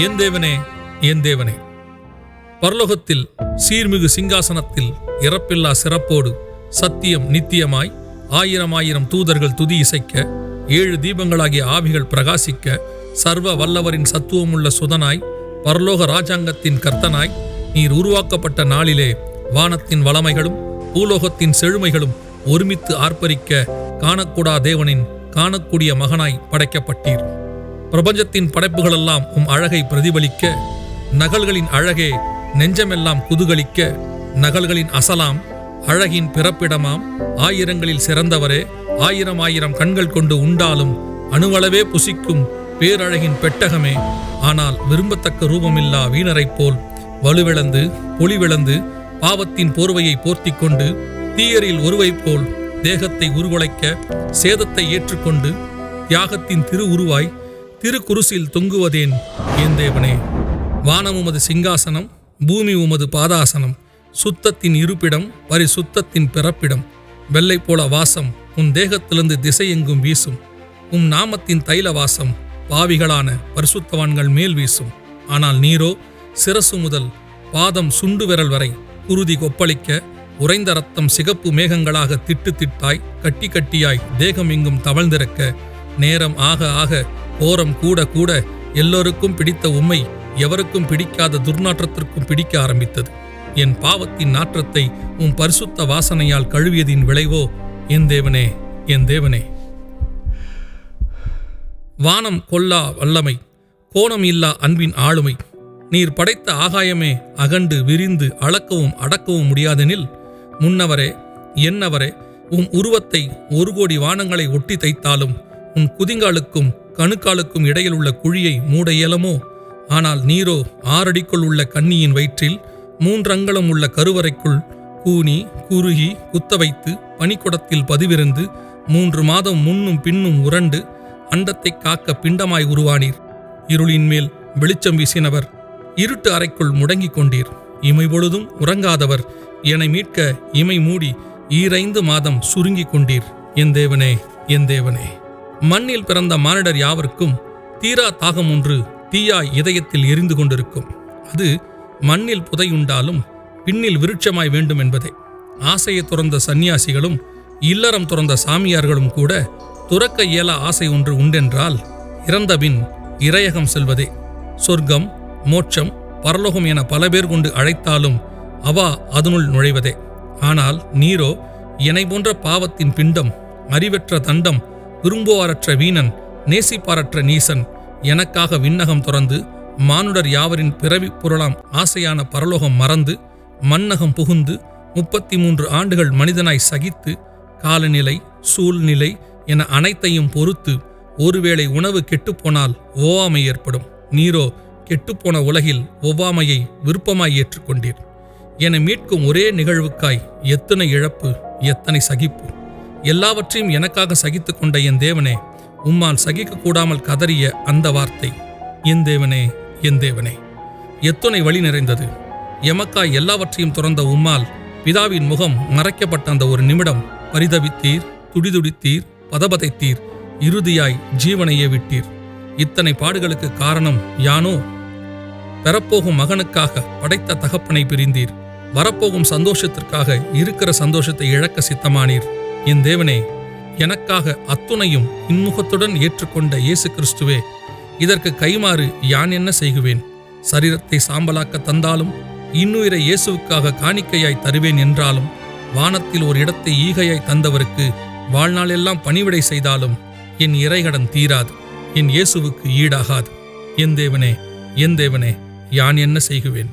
என் தேவனே, என் தேவனே, பரலோகத்தில் சீர்மிகு சிங்காசனத்தில் இறப்பில்லா சிறப்போடு சத்தியம் நித்தியமாய் 1000 தூதர்கள் துதி இசைக்க 7 தீபங்களாகிய ஆவிகள் பிரகாசிக்க சர்வ வல்லவரின் சத்துவமுள்ள சுதனாய் பரலோக ராஜாங்கத்தின் கர்த்தனாய் நீர் உருவாக்கப்பட்ட நாளிலே வானத்தின் வளமைகளும் பூலோகத்தின் செழுமைகளும் ஒருமித்து ஆர்ப்பரிக்க காணக்கூடா தேவனின் காணக்கூடிய மகனாய் படைக்கப்பட்டீர். பிரபஞ்சத்தின் படைப்புகளெல்லாம் உம் அழகை பிரதிபலிக்க, நகல்களின் அழகே நெஞ்சமெல்லாம் குதுகலிக்க, நகல்களின் அசலாம் அழகின் பிறப்பிடமாம் ஆயிரங்களில் சிறந்தவரே, 1000 கண்கள் கொண்டு உண்டாலும் அணுவளவே புசிக்கும் பேரழகின் பெட்டகமே, ஆனால் விரும்பத்தக்க ரூபமில்லா வீணரைப் போல் வலுவிழந்து பொலிவிழந்து பாவத்தின் போர்வையை போர்த்தி கொண்டு தீயரில் ஒருவை போல் தேகத்தை உருகுலைக்க சேதத்தை ஏற்றுக்கொண்டு தியாகத்தின் திரு உருவாய் திருக்குருசில் தொங்குவதேன் என் தேவனே. வானம் உமது சிங்காசனம், பூமி உமது பாதாசனம், சுத்தத்தின் இருப்பிடம், பரிசுத்தத்தின் பிறப்பிடம். வெள்ளை போல வாசம் உன் தேகத்திலிருந்து திசையெங்கும் வீசும். உம் நாமத்தின் தைல வாசம் பாவிகளான பரிசுத்தவான்கள் மேல் வீசும். ஆனால் நீரோ சிரசு முதல் பாதம் சுண்டு விரல் வரை குருதி கொப்பளிக்க, உறைந்த ரத்தம் சிகப்பு மேகங்களாக திட்டு திட்டாய் கட்டி கட்டியாய் தேகம் எங்கும் தவழ்ந்திருக்க, நேரம் ஆக ஆக கோரம் கூட கூட எல்லோருக்கும் பிடித்த உம்மை எவருக்கும் பிடிக்காத துர்நாற்றத்திற்கும் பிடிக்க ஆரம்பித்தது. என் பாவத்தின் நாற்றத்தை உம் பரிசுத்த வாசனையால் கழுவியதின் விளைவோ என் தேவனே, என் தேவனே. வானம் கொல்லா வல்லமை, கோணம் இல்லா அன்பின் ஆளுமை, நீர் படைத்த ஆகாயமே அகண்டு விரிந்து அளக்கவும் அடக்கவும் முடியாதெனில், முன்னவரே என்னவரே உம் உருவத்தை 1 கோடி வானங்களை ஒட்டி தைத்தாலும் உன் குதிங்காலுக்கும் கணுக்காலுக்கும் இடையில் உள்ள குழியை மூட இயலுமோ? ஆனால் நீரோ 6 அடிக்குள் உள்ள கன்னியின் வயிற்றில் 3 அங்குலம் உள்ள கருவறைக்குள் கூனி குறுகி குத்த வைத்து பனிக்குடத்தில் பதிவிருந்து 3 மாதம் முன்னும் பின்னும் உரண்டு அண்டத்தை காக்க பிண்டமாய் உருவானீர். இருளின் மேல் வெளிச்சம் வீசினவர், இருட்டு அறைக்குள் முடங்கிக் கொண்டீர். இமை பொழுதும் உறங்காதவர், என்னை மீட்க இமை மூடி 5 மாதம் சுருங்கிக் கொண்டீர். என் தேவனே, என் தேவனே. மண்ணில் பிறந்த மானிடர் யாவருக்கும் தீரா தாகம் ஒன்று தீயாய் இதயத்தில் எரிந்து கொண்டிருக்கும். அது மண்ணில் புதையுண்டாலும் பின்னில் விருட்சமாய் வேண்டும் என்பதே. ஆசையை துறந்த சந்நியாசிகளும் இல்லறம் துறந்த சாமியார்களும் கூட துறக்க இயலா ஆசை ஒன்று உண்டென்றால் இறந்தபின் இறையகம் செல்வதே. சொர்க்கம், மோட்சம், பரலோகம் என பல பேர் கொண்டு அழைத்தாலும் அவா அதனுள் நுழைவதே. ஆனால் நீரோ என்னை போன்ற பாவத்தின் பிண்டம், அறிவற்ற தண்டம், விரும்புவாரற்ற வீணன், நேசிப்பாரற்ற நீசன், எனக்காக விண்ணகம் துறந்து மானுடர் யாவரின் பிறவி பொருளாம் ஆசையான பரலோகம் மறந்து மண்ணகம் புகுந்து 33 ஆண்டுகள் மனிதனாய் சகித்து காலநிலை சூழ்நிலை என அனைத்தையும் பொறுத்து ஒருவேளை உணவு கெட்டுப்போனால் ஒவ்வாமை ஏற்படும். நீரோ கெட்டுப்போன உலகில் ஒவ்வாமையை விருப்பமாய் ஏற்றுக்கொண்டீர். என மீட்கும் ஒரே நிகழ்வுக்காய் எத்தனை இழப்பு, எத்தனை சகிப்பு. எல்லாவற்றையும் எனக்காக சகித்து கொண்ட என் தேவனே, உம்மால் சகிக்க கூடாமல் கதறிய அந்த வார்த்தை என் தேவனே, என் தேவனே. எத்துணை வழி நிறைந்தது. எமக்காய் எல்லாவற்றையும் துறந்த உம்மால் பிதாவின் முகம் மறைக்கப்பட்ட அந்த ஒரு நிமிடம் பரிதவித்தீர், துடிதுடித்தீர், பதபதைத்தீர், இறுதியாய் ஜீவனையே விட்டீர். இத்தனை பாடுகளுக்கு காரணம் யானோ? பெறப்போகும் மகனுக்காக படைத்த தகப்பனை பிரிந்தீர். வரப்போகும் சந்தோஷத்திற்காக இருக்கிற சந்தோஷத்தை இழக்க சித்தமானீர். என் தேவனே, எனக்காக அத்துணையும் இன்முகத்துடன் ஏற்றுக்கொண்ட இயேசு கிறிஸ்துவே, இதற்கு கைமாறு யான் என்ன செய்குவேன்? சரீரத்தை சாம்பலாக்க தந்தாலும் இன்னுயிரை இயேசுவுக்காக காணிக்கையாய் தருவேன் என்றாலும், வானத்தில் ஒரு இடத்தை ஈகையாய் தந்தவருக்கு வாழ்நாளெல்லாம் பணிவிடை செய்தாலும் என் இறைகடன் தீராது, என் இயேசுவுக்கு ஈடாகாது. என் தேவனே, என் தேவனே, யான் என்ன செய்குவேன்?